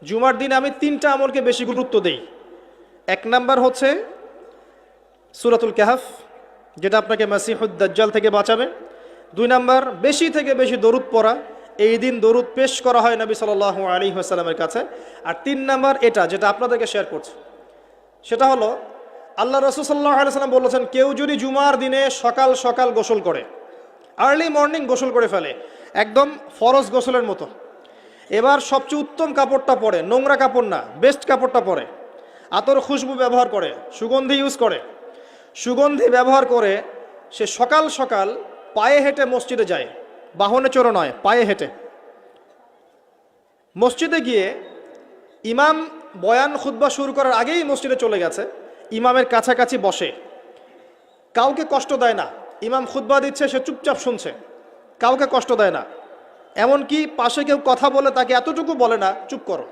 জুমার দিনে আমি 3টা আমলকে বেশি গুরুত্ব দেই। 1 নাম্বার হচ্ছে সূরাতুল কাহফ, যেটা আপনাকে মাসিহুদ দাজ্জাল থেকে বাঁচাবে। 2 নাম্বার বেশি থেকে বেশি দরুদ পড়া, এই দিন দরুদ পেশ করা হয় নবী সাল্লাল্লাহু আলাইহি ওয়াসাল্লামের কাছে। আর 3 নাম্বার এটা যেটা আপনাদেরকে শেয়ার করছি, সেটা হলো আল্লাহ রাসূল সাল্লাল্লাহু আলাইহি ওয়াসাল্লাম বলেছেন, কেউ যদি জুমার দিনে সকাল সকাল গোসল করে, আর্লি মর্নিং গোসল করে ফেলে, একদম ফরজ গোসলের মতো, এবার সবচেয়ে উত্তম কাপড়টা পরে, নোংরা কাপড় না, বেস্ট কাপড়টা পরে, আতর খুশবু ব্যবহার করে, সুগন্ধি ইউজ করে, সুগন্ধি ব্যবহার করে সে সকাল সকাল পায়ে হেঁটে মসজিদে যায়, বাহনে চড়ে নয়, পায়ে হেঁটে মসজিদে গিয়ে ইমাম বয়ান খুতবা শুরু করার আগেই মসজিদে চলে গেছে, ইমামের কাছাকাছি বসে, কাউকে কষ্ট দেয় না, ইমাম খুতবা দিচ্ছে সে চুপচাপ শুনছে, কাউকে কষ্ট দেয় না, এমনকি পাশে কেউ কথা বলে তাকে এতটুকু বলে না চুপ করো,